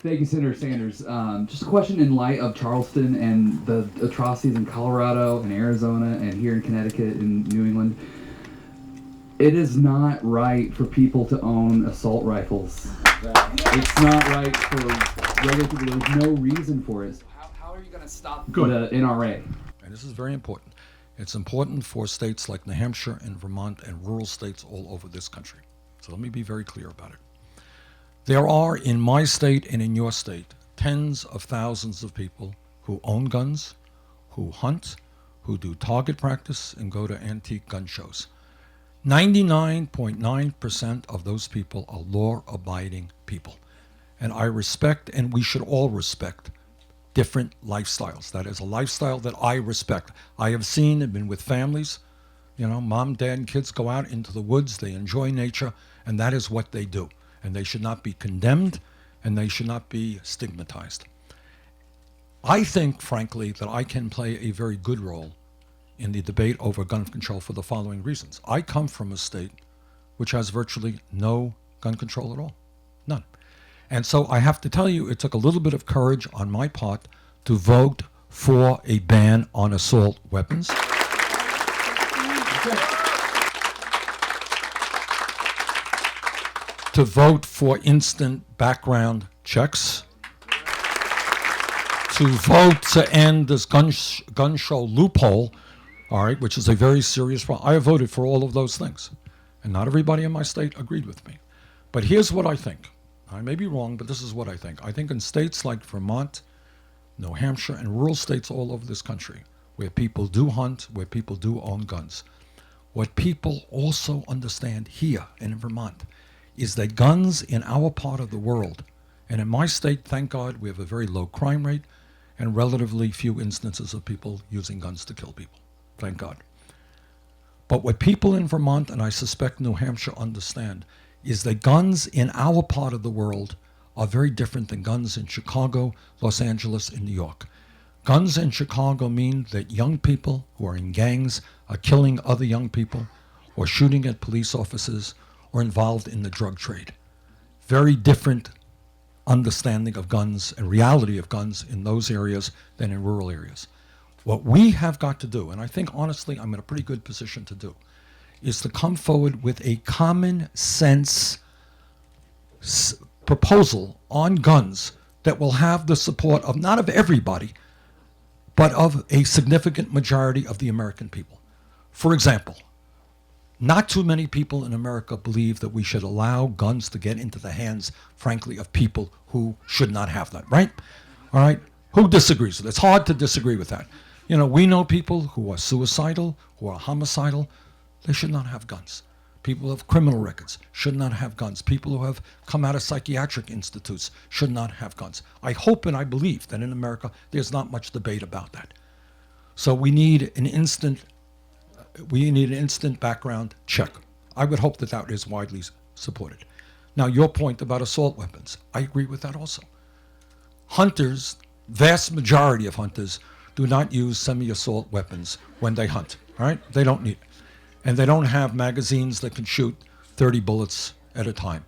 Thank you, Senator Sanders. Just a question in light of Charleston and the atrocities in Colorado and Arizona and here in Connecticut and New England. It is not right for people to own assault rifles. It's not right for regular people. There's no reason for it. So how are you going to stop the NRA? And this is very important. It's important for states like New Hampshire and Vermont and rural states all over this country. So let me be very clear about it. There are, in my state and in your state, tens of thousands of people who own guns, who hunt, who do target practice, and go to antique gun shows. 99.9% of those people are law-abiding people. And I respect, and we should all respect, different lifestyles. That is a lifestyle that I respect. I have seen and been with families, mom, dad, and kids go out into the woods, they enjoy nature, and that is what they do. And they should not be condemned, and they should not be stigmatized. I think, frankly, that I can play a very good role in the debate over gun control for the following reasons. I come from a state which has virtually no gun control at all. None. And so I have to tell you, it took a little bit of courage on my part to vote for a ban on assault weapons. To vote for instant background checks, to vote to end this gun show loophole, all right, which is a very serious problem. I voted for all of those things, and not everybody in my state agreed with me. But here's what I think. I may be wrong, but this is what I think. I think in states like Vermont, New Hampshire, and rural states all over this country, where people do hunt, where people do own guns, what people also understand here and in Vermont is that guns in our part of the world, and in my state, thank God, we have a very low crime rate and relatively few instances of people using guns to kill people. Thank God. But what people in Vermont, and I suspect New Hampshire, understand is that guns in our part of the world are very different than guns in Chicago, Los Angeles, and New York. Guns in Chicago mean that young people who are in gangs are killing other young people or shooting at police officers or involved in the drug trade. Very different understanding of guns and reality of guns in those areas than in rural areas. What we have got to do, and I think honestly I'm in a pretty good position to do, is to come forward with a common sense proposal on guns that will have the support of not of everybody, but of a significant majority of the American people. For example, not too many people in America believe that we should allow guns to get into the hands, frankly, of people who should not have them, right? All right? Who disagrees with it? It's hard to disagree with that. We know people who are suicidal, who are homicidal. They should not have guns. People who have criminal records should not have guns. People who have come out of psychiatric institutes should not have guns. I hope and I believe that in America there's not much debate about that. So we need an instant background check. I would hope that that is widely supported. Now, your point about assault weapons, I agree with that also. Hunters, vast majority of hunters, do not use semi-assault weapons when they hunt, all right? They don't need it. And they don't have magazines that can shoot 30 bullets at a time.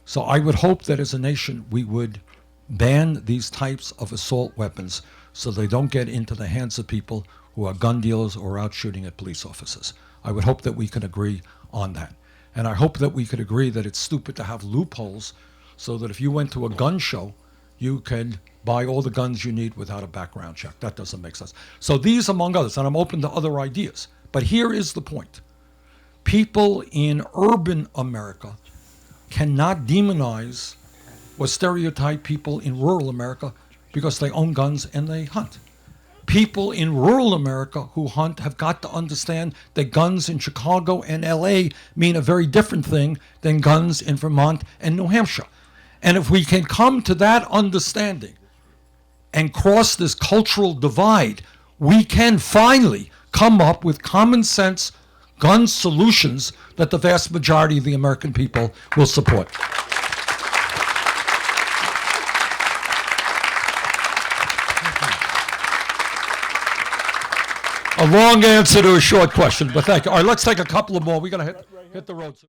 So I would hope that as a nation we would ban these types of assault weapons so they don't get into the hands of people who are gun dealers or out shooting at police officers. I would hope that we can agree on that. And I hope that we could agree that it's stupid to have loopholes so that if you went to a gun show, you could buy all the guns you need without a background check. That doesn't make sense. So these, among others, and I'm open to other ideas, but here is the point. People in urban America cannot demonize or stereotype people in rural America because they own guns and they hunt. People in rural America who hunt have got to understand that guns in Chicago and LA mean a very different thing than guns in Vermont and New Hampshire. And if we can come to that understanding and cross this cultural divide, we can finally come up with common sense gun solutions that the vast majority of the American people will support. A long answer to a short question, but thank you. All right, let's take a couple of more. We got to hit the road.